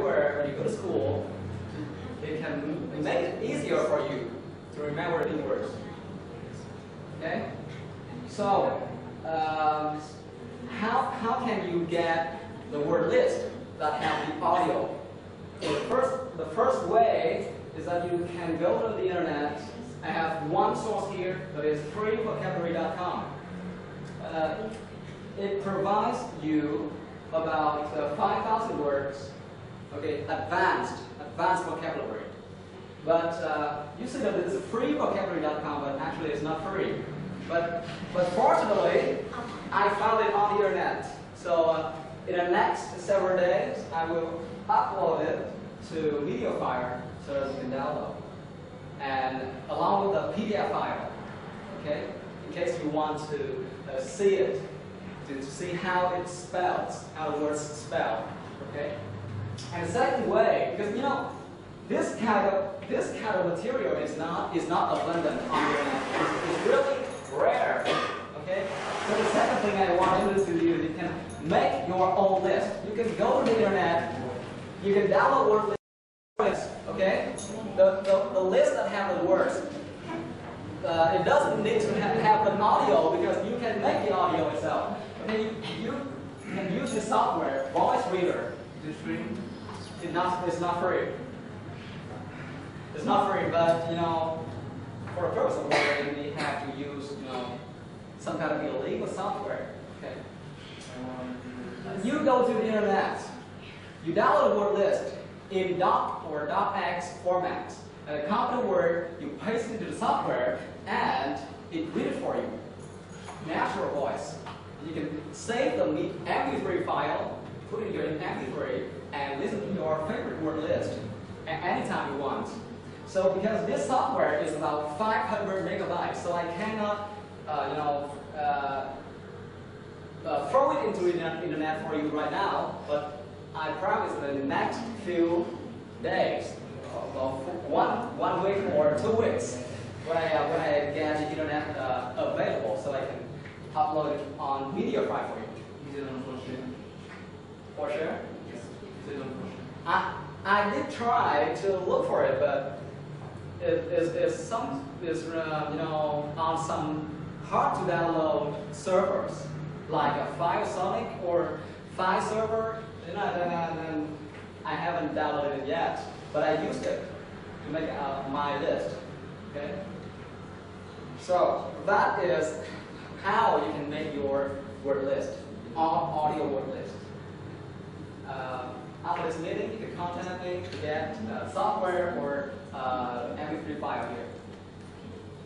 everywhere when you go to school, it can make it easier for you to remember new words. Okay? So, how can you get the word list that have the audio? The first way is that you can go to the internet. I have one source here that is freevocabulary.com. It provides you about 5,000 words, okay, advanced vocabulary. But you say that it's freevocabulary.com, but actually it's not free. But fortunately, I found it on the internet. So in the next several days, I will upload it to MediaFire so that you can download, and along with the PDF file, okay, in case you want to see it, to see how it spells, how the words spell, okay. And the second way, because you know, this kind of material is not abundant on the internet. It's really rare, okay. So the second thing I want you to do is you can make your own list. You can go to the internet, you can download word lists, okay. The list that have the words. It doesn't need to have an audio because you can make the audio itself. Okay, you can use the software, voice reader. Is it free? It's not free. It's not free, but you know, for a purpose of learning, we have to use some kind of illegal software. Okay. You go to the internet, you download a word list in doc or docx format. And copy the word, you paste it into the software, and it reads it for you. Natural voice. You can save the MP3 file, put it in your MP3, and listen to your favorite word list at any time you want. So because this software is about 500 megabytes, so I cannot, throw it into the internet for you right now. But I promise that in the next few days, one week or 2 weeks, when I get the internet available, so I can upload it on MediaFire for you. Is it on for sure? For sure? Yes. Is it on for sure? I did try to look for it, but it's on some hard to download servers like a Filesonic or File server. And I haven't downloaded it yet, but I used it to make my list. Okay. So that is how you can make your word list, audio word list. After this meeting, you can contact me to get software or MP3 file here.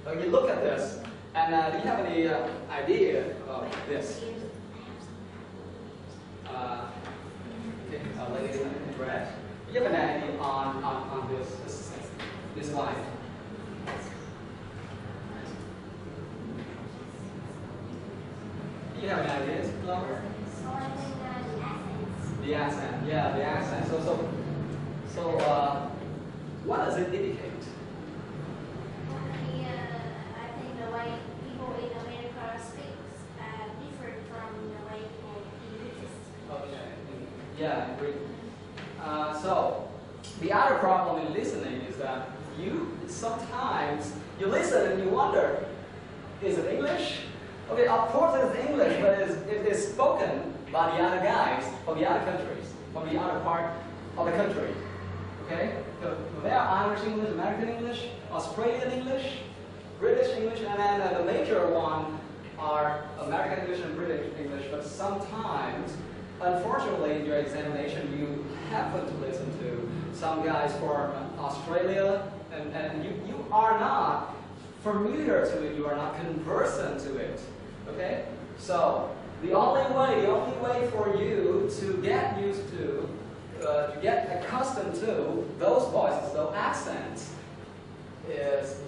So you look at this, and do you have any idea of this? Ladies in red. Do you have an idea on this line? Do you have an idea, Glover? So I think the accents. The accent, yeah, the accent. So what does it indicate? I think the way people in America speak different from the way people in British. Okay. Yeah, I agree. So the other problem in listening is that sometimes you listen and you wonder, is it English? Okay, of course it's English, but it is spoken by the other guys from the other countries, from the other part of the country. Okay? So there are Irish English, American English, Australian English, British English, and then the major one are American English and British English. But sometimes, unfortunately, in your examination, you happen to listen to some guys from Australia, and you are not familiar to it, you are not conversant to it. Okay? So the only way for you to get used to get accustomed to those voices, those accents, is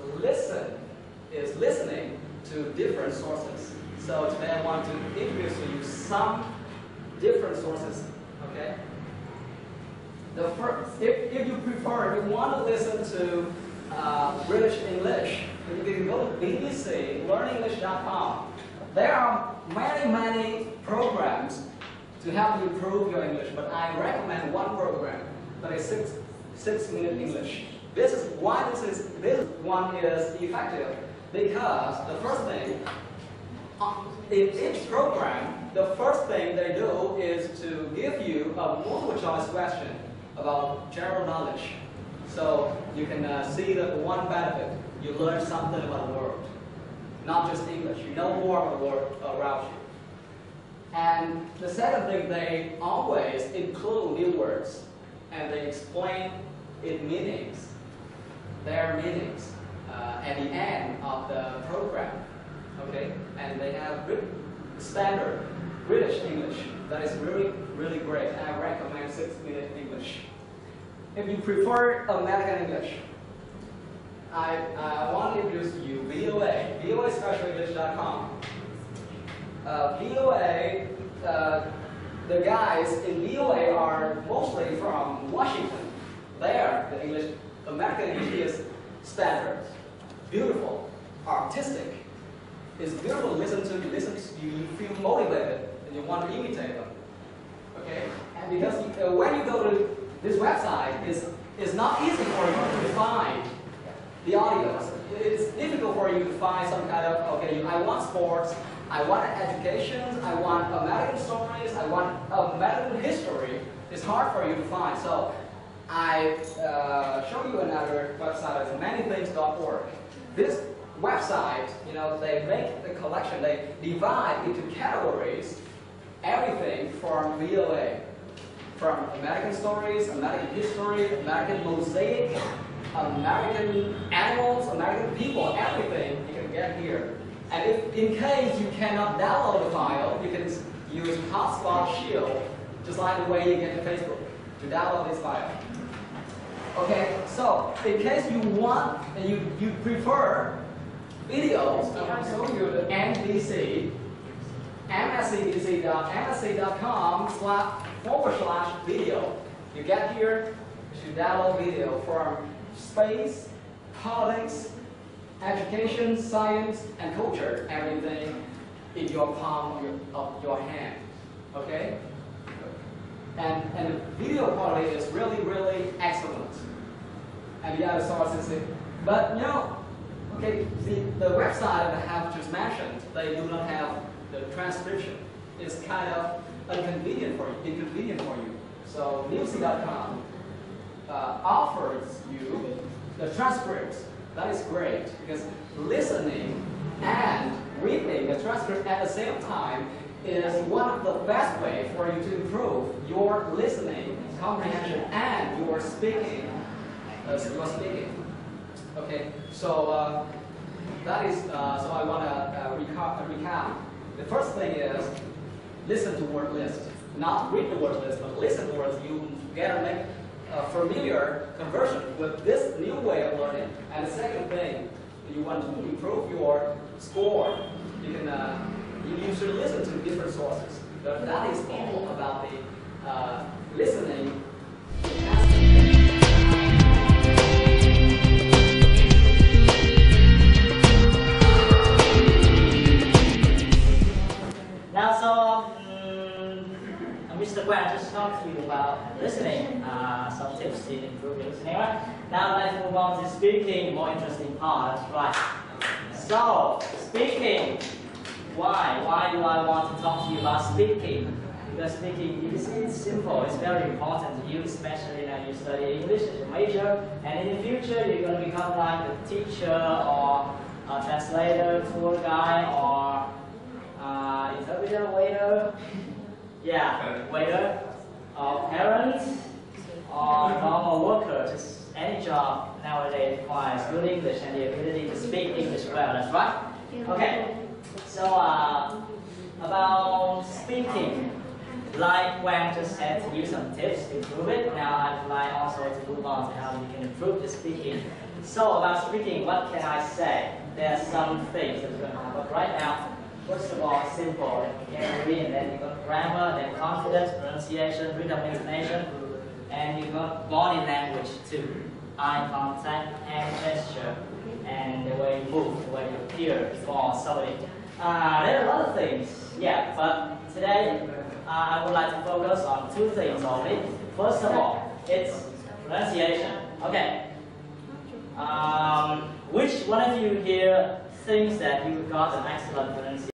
listening to different sources. So today I want to introduce to you some different sources. Okay. The first, if you prefer, if you want to listen to British English, you can go to BBC, learnenglish.com. There are many programs to help you improve your English, but I recommend one program. Okay, six-minute English. This is why this one is effective, because the first thing in each program, the first thing they do is to give you a multiple choice question about general knowledge. So you can see the one benefit, you learn something about the world. Not just English, you know more about the world around you. And the second thing, they always include new words, and they explain its meanings, their meanings, at the end of the program. Okay, and they have standard British English that is really, really great. I recommend 6-minute English. If you prefer American English, I want to introduce you VOA, voaspecialenglish.com. VOA, the guys in VOA are mostly from Washington. There, the English, American English is standard, beautiful, artistic. It's beautiful to listen to. You feel motivated, and you want to imitate them. Okay, and because when you go to this website, it's not easy for you to find the audios. It's difficult for you to find some kind of, okay, I want sports, I want education, I want American stories, I want American history. It's hard for you to find. So I show you another website, manythings.org. This website, they make the collection, they divide into categories, everything from VOA, from American stories, American history, American mosaic, American animals, American people, everything you can get here. And if in case you cannot download the file, you can use Hotspot Shield, just like the way you get to Facebook, to download this file. Okay, so in case you want and you prefer videos, I'm showing you the NBC, mscbc.com//video. You get here to download video from space, politics, education, science, and culture, everything in your palm of your hand. Okay? And the video quality is really, really excellent. And the other sources, but okay, the website I have just mentioned, they do not have the transcription. It's kind of inconvenient for you. So newsy.com offers you the transcripts. That is great, because listening and reading the transcript at the same time is one of the best ways for you to improve your listening comprehension and your speaking. Okay, so that is so I want to recap. The first thing is listen to word list, not read the word list, but listen to words. You gotta make a familiar conversion with this new way of learning. And the second thing, you want to improve your score. You can you should listen to different sources. That is all about the listening. Now, so Mr. Guan just talked to you about listening, some tips to improve your listening, right? Now let's move on to speaking, more interesting part, right? So, speaking, why? Why do I want to talk to you about speaking? Because speaking, you see, it's simple, it's very important to you, especially now you study English as a major, and in the future you're going to become like a teacher or a translator, tour guide, or interpreter, waiter, waiter, or parent, or normal worker, just any job nowadays requires good English and the ability to speak English well, that's right? Okay, so about speaking, like Wang just said, to use some tips to improve it. Now I'd like also to move on to how you can improve the speaking. So about speaking, what can I say? There are some things that we're going to have up right now. First of all, simple, memory, and then you got grammar, then confidence, pronunciation, rhythm, intonation, and you got body language too. Eye contact, hand gesture, and the way you move, the way you appear before somebody. There are a lot of things, but today I would like to focus on two things only. First of all, it's Pronunciation. Okay. Which one of you here thinks that you got an excellent pronunciation?